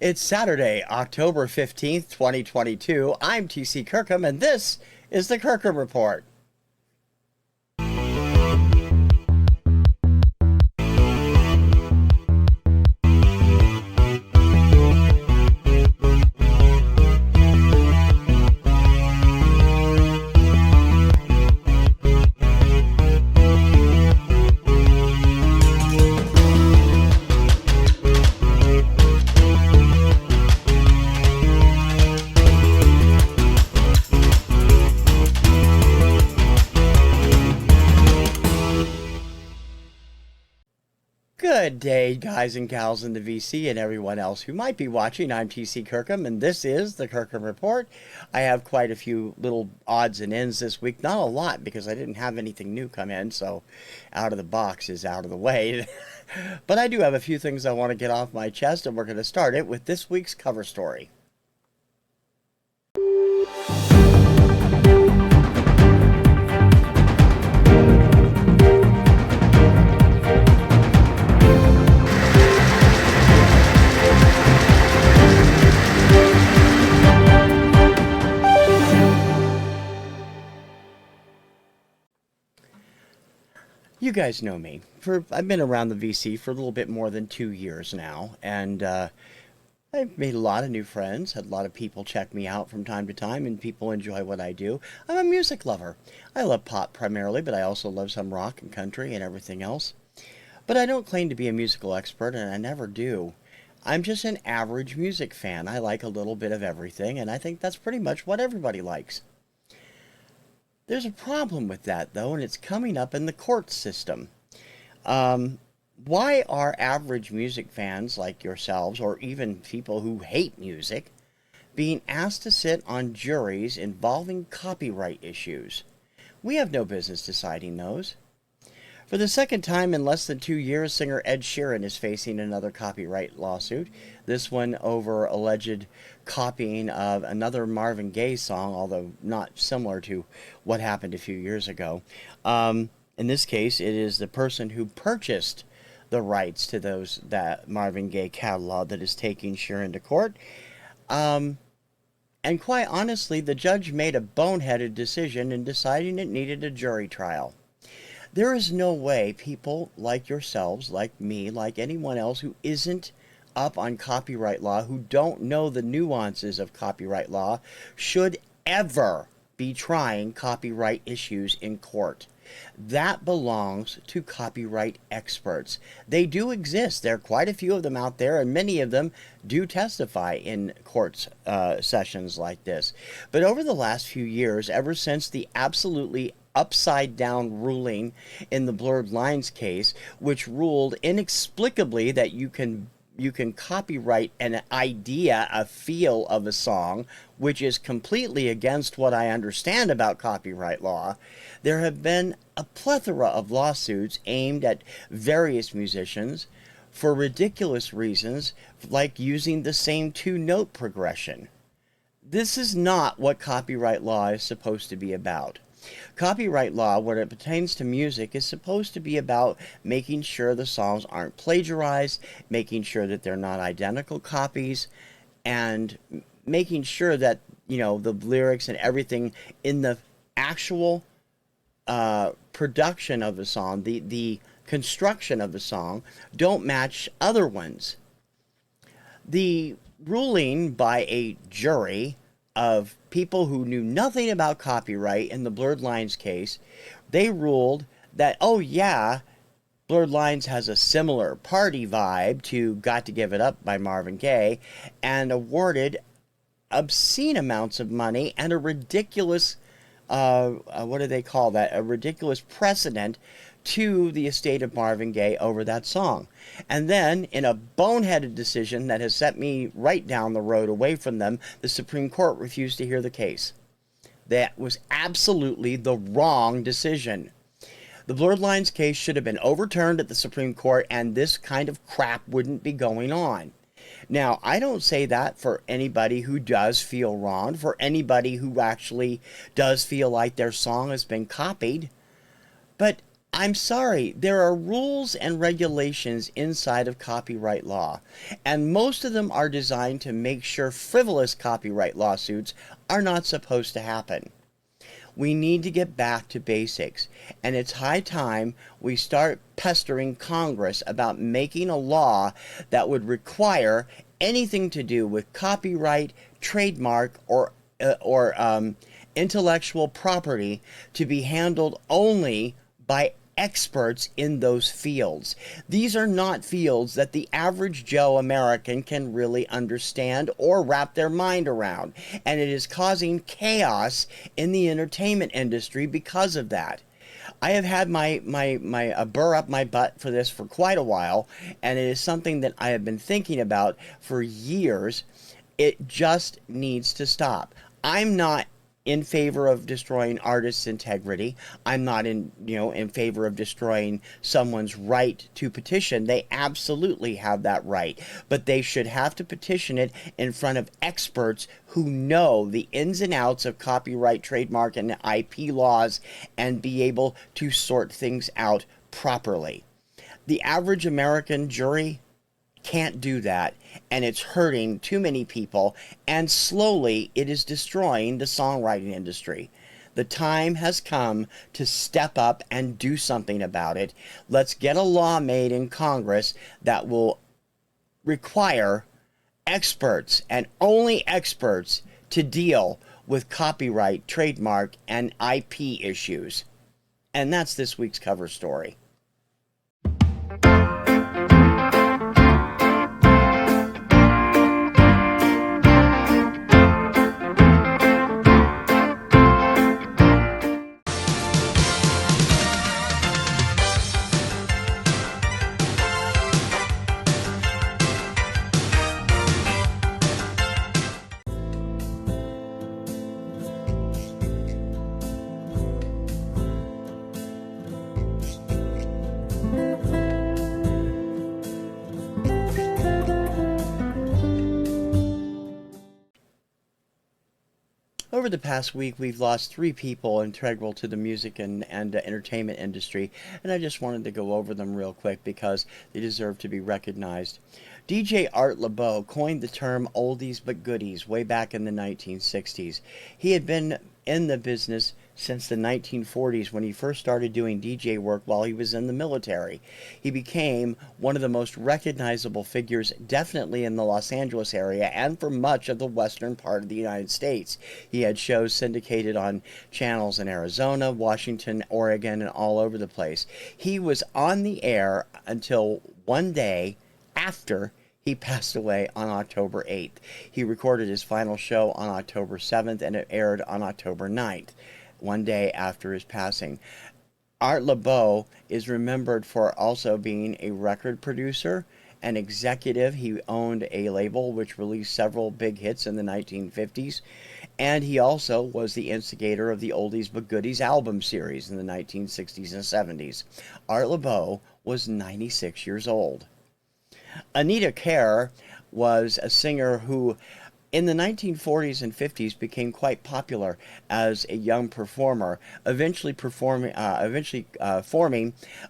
It's Saturday, October 15th, 2022. I'm TC Kirkham, and this is the Kirkham Report. Good day, guys and gals in the VC and everyone else who might be watching. I'm TC Kirkham, and this is the Kirkham Report. I have quite a few little odds and ends this week. Not a lot, because I didn't have anything new come in, so out of the box is out of the way. But I do have a few things I want to get off my chest, and we're going to start it with this week's cover story. You guys know me. I've been around the VC for a little bit more than 2 years now, and I've made a lot of new friends, had a lot of people check me out from time to time, and people enjoy what I do. I'm a music lover. I love pop primarily, but I also love some rock and country and everything else. But I don't claim to be a musical expert, and I never do. I'm just an average music fan. I like a little bit of everything, and I think that's pretty much what everybody likes. There's a problem with that, though, and it's coming up in the court system. Why are average music fans like yourselves, or even people who hate music, being asked to sit on juries involving copyright issues? We have no business deciding those. For the second time in less than 2 years, singer Ed Sheeran is facing another copyright lawsuit, this one over alleged copying of another Marvin Gaye song, although not similar to what happened a few years ago. In this case, it is the person who purchased the rights to that Marvin Gaye catalog that is taking Sheeran to court. And quite honestly, the judge made a boneheaded decision in deciding it needed a jury trial. There is no way people like yourselves, like me, like anyone else who isn't up on copyright law, who don't know the nuances of copyright law, should ever be trying copyright issues in court. That belongs to copyright experts. They do exist. There are quite a few of them out there, and many of them do testify in court sessions like this. But over the last few years, ever since the absolutely upside-down ruling in the Blurred Lines case, which ruled inexplicably that you can copyright an idea, a feel of a song, which is completely against what I understand about copyright law, there have been a plethora of lawsuits aimed at various musicians for ridiculous reasons, like using the same two-note progression. This is not what copyright law is supposed to be about. Copyright law, when it pertains to music, is supposed to be about making sure the songs aren't plagiarized, making sure that they're not identical copies, and making sure that, the lyrics and everything in the actual production of the song, the construction of the song, don't match other ones. The ruling by a jury of people who knew nothing about copyright in the Blurred Lines case, they ruled that, oh yeah, Blurred Lines has a similar party vibe to Got to Give It Up by Marvin Gaye, and awarded obscene amounts of money and a ridiculous, what do they call that? A ridiculous precedent to the estate of Marvin Gaye over that song. And then, in a boneheaded decision that has set me right down the road away from them, the Supreme Court refused to hear the case. That was absolutely the wrong decision. The Blurred Lines case should have been overturned at the Supreme Court, and this kind of crap wouldn't be going on. Now, I don't say that for anybody who does feel wronged, for anybody who actually does feel like their song has been copied, but I'm sorry, there are rules and regulations inside of copyright law, and most of them are designed to make sure frivolous copyright lawsuits are not supposed to happen. We need to get back to basics, and it's high time we start pestering Congress about making a law that would require anything to do with copyright, trademark, or intellectual property to be handled only by experts in those fields. These are not fields that the average Joe American can really understand or wrap their mind around, and it is causing chaos in the entertainment industry because of that. I have had my burr up my butt for this for quite a while, and it is something that I have been thinking about for years. It just needs to stop. I'm not in favor of destroying artists' integrity. I'm not in favor of destroying someone's right to petition. They absolutely have that right, but they should have to petition it in front of experts who know the ins and outs of copyright, trademark, and IP laws and be able to sort things out properly. The average American jury can't do that, and it's hurting too many people, and slowly it is destroying the songwriting industry. The time has come to step up and do something about it. Let's get a law made in Congress that will require experts, and only experts, to deal with copyright, trademark, and IP issues. And that's this week's cover story. Over the past week, we've lost 3 people integral to the music and entertainment industry, and I just wanted to go over them real quick because they deserve to be recognized. DJ Art LeBeau coined the term oldies but goodies way back in the 1960s. He had been in the business since the 1940s when he first started doing DJ work while he was in the military. He became one of the most recognizable figures definitely in the Los Angeles area and for much of the western part of the United States. He had shows syndicated on channels in Arizona, Washington, Oregon, and all over the place. He was on the air until one day after he passed away on October 8th. He recorded his final show on October 7th and it aired on October 9th, one day after his passing. Art LeBeau is remembered for also being a record producer, an executive. He owned a label which released several big hits in the 1950s, and he also was the instigator of the Oldies But Goodies album series in the 1960s and 70s. Art LeBeau was 96 years old. Anita Kerr was a singer who in the 1940s and 50s became quite popular as a young performer, eventually forming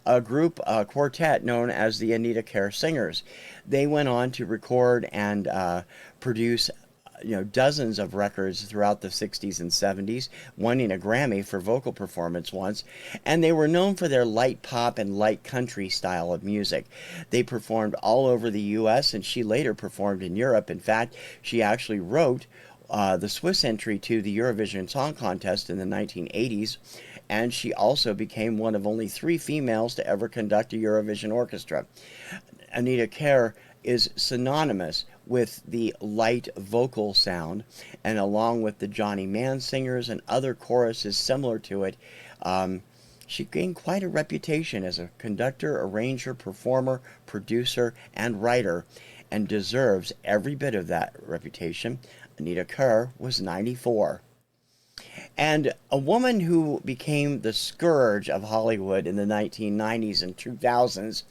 a group, a quartet known as the Anita Kerr Singers. They went on to record and produce dozens of records throughout the 60s and 70s, winning a Grammy for vocal performance once, and they were known for their light pop and light country style of music. They performed all over the U.S., and she later performed in Europe. In fact, she actually wrote the Swiss entry to the Eurovision Song Contest in the 1980s, and she also became one of only 3 females to ever conduct a Eurovision orchestra. Anita Kerr is synonymous with the light vocal sound, and along with the Johnny Mann singers and other choruses similar to it, she gained quite a reputation as a conductor, arranger, performer, producer, and writer, and deserves every bit of that reputation. Anita Kerr was 94. And a woman who became the scourge of Hollywood in the 1990s and 2000s,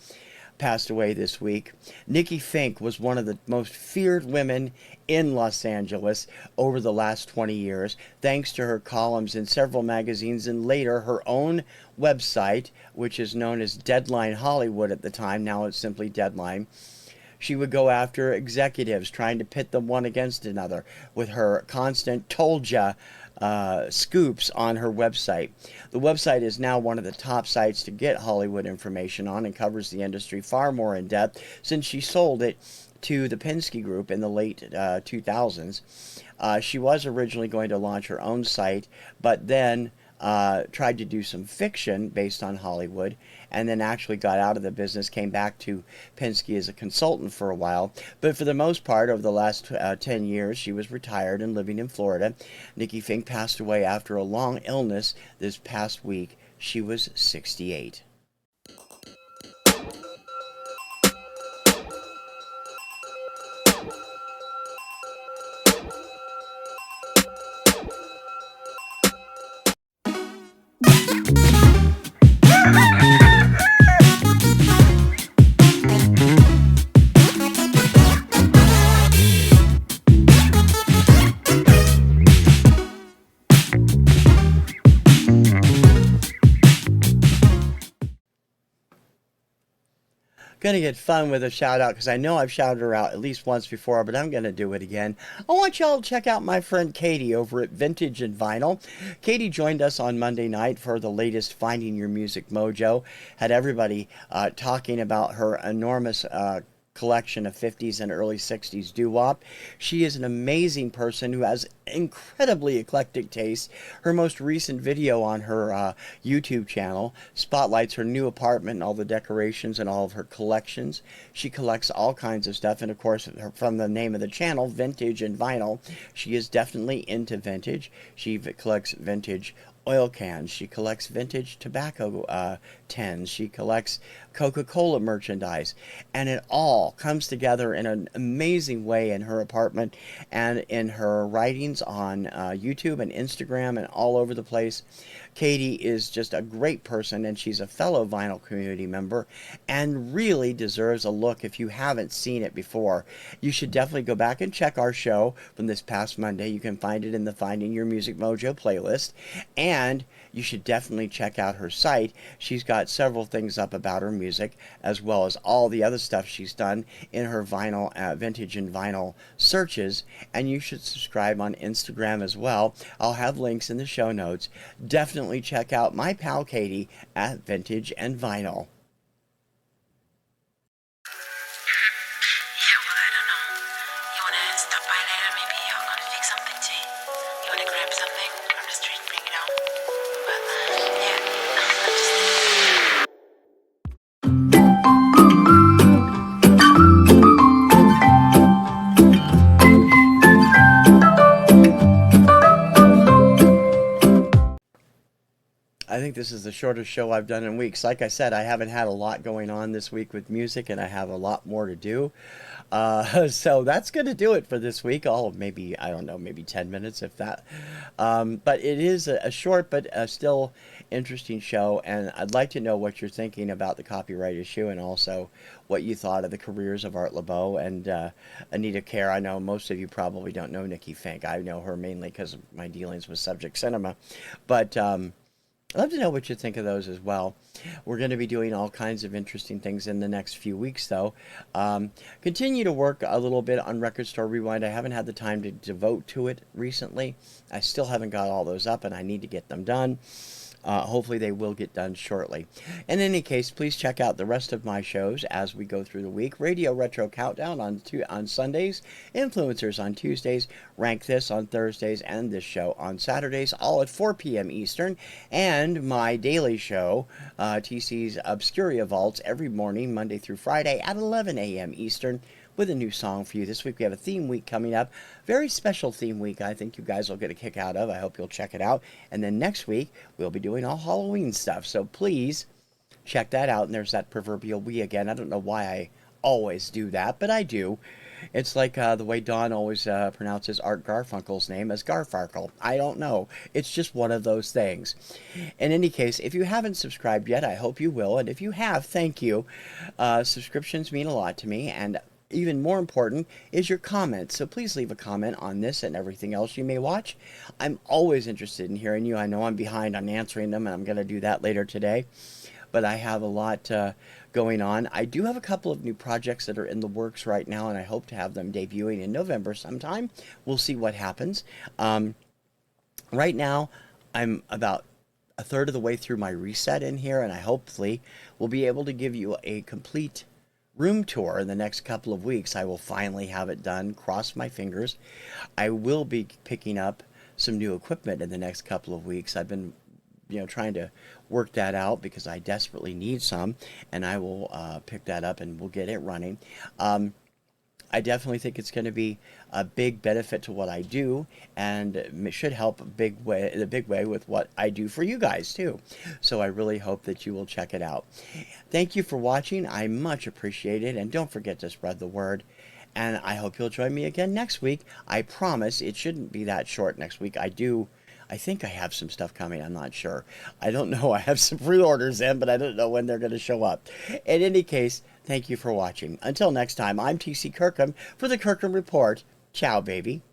passed away this week. Nikki Finck was one of the most feared women in Los Angeles over the last 20 years, thanks to her columns in several magazines and later her own website, which is known as Deadline Hollywood at the time. Now it's simply Deadline. She would go after executives, trying to pit them one against another with her constant told ya scoops on her website. The website is now one of the top sites to get Hollywood information on and covers the industry far more in depth since she sold it to the Penske Group in the late 2000s. She was originally going to launch her own site, but then tried to do some fiction based on Hollywood, and then actually got out of the business, came back to Penske as a consultant for a while. But for the most part, over the last 10 years, she was retired and living in Florida. Nikki Finck passed away after a long illness this past week. She was 68. Gonna get fun with a shout out because I know I've shouted her out at least once before, but I'm gonna do it again. I want y'all to check out my friend Katie over at Vintage and Vinyl. Katie joined us on Monday night for the latest Finding Your Music Mojo. Had everybody talking about her enormous collection of 50s and early 60s doo-wop. She is an amazing person who has incredibly eclectic taste. Her most recent video on her YouTube channel spotlights her new apartment and all the decorations and all of her collections. She collects all kinds of stuff, and of course, from the name of the channel, Vintage and Vinyl, she is definitely into vintage. She collects vintage oil cans. She collects vintage tobacco tins. She collects Coca-Cola merchandise. And it all comes together in an amazing way in her apartment and in her writings on YouTube and Instagram and all over the place. Katie is just a great person, and she's a fellow vinyl community member and really deserves a look. If you haven't seen it before, you should definitely go back and check our show from this past Monday. You can find it in the Finding Your Music Mojo playlist, and you should definitely check out her site. She's got several things up about her music, as well as all the other stuff she's done in her vinyl, vintage and vinyl searches, and you should subscribe on Instagram as well. I'll have links in the show notes. Definitely check out my pal Katie at Vintage and Vinyl. I think this is the shortest show I've done in weeks. Like I said, I haven't had a lot going on this week with music, and I have a lot more to do. So that's going to do it for this week. Maybe, I don't know, maybe 10 minutes, if that. But it is a short but still interesting show, and I'd like to know what you're thinking about the copyright issue, and also what you thought of the careers of Art Laboe and Anita Kerr. I know most of you probably don't know Nikki Finck. I know her mainly because of my dealings with Subject Cinema. But I'd love to know what you think of those as well. We're going to be doing all kinds of interesting things in the next few weeks, though. Continue to work a little bit on Record Store Rewind. I haven't had the time to devote to it recently. I still haven't got all those up, and I need to get them done. Hopefully they will get done shortly. In any case, please check out the rest of my shows as we go through the week. Radio Retro Countdown on Sundays, Influencers on Tuesdays, Rank This on Thursdays, and this show on Saturdays, all at 4 p.m. Eastern, and my daily show, TC's Obscuria Vaults, every morning, Monday through Friday at 11 a.m. Eastern, with a new song for you. This week we have a theme week coming up. Very special theme week I think you guys will get a kick out of. I hope you'll check it out. And then next week we'll be doing all Halloween stuff. So please check that out. And there's that proverbial we again. I don't know why I always do that, but I do. It's like the way Don always pronounces Art Garfunkel's name as Garfarkle. I don't know. It's just one of those things. In any case, if you haven't subscribed yet, I hope you will. And if you have, thank you. Subscriptions mean a lot to me. And even more important is your comments. So please leave a comment on this and everything else you may watch. I'm always interested in hearing you. I know I'm behind on answering them, and I'm going to do that later today. But I have a lot going on. I do have a couple of new projects that are in the works right now, and I hope to have them debuting in November sometime. We'll see what happens. Right now, I'm about a third of the way through my reset in here, and I hopefully will be able to give you a complete room tour in the next couple of weeks. I will finally have it done. Cross my fingers. I will be picking up some new equipment in the next couple of weeks. I've been trying to work that out because I desperately need some, and I will pick that up and we'll get it running. I definitely think it's going to be a big benefit to what I do, and it should help a big way with what I do for you guys too. So I really hope that you will check it out. Thank you for watching. I much appreciate it, and don't forget to spread the word. And I hope you'll join me again next week. I promise it shouldn't be that short next week. I think I have some stuff coming. I'm not sure. I don't know. I have some pre-orders in, but I don't know when they're going to show up. In any case, thank you for watching. Until next time, I'm T.C. Kirkham for the Kirkham Report. Ciao, baby.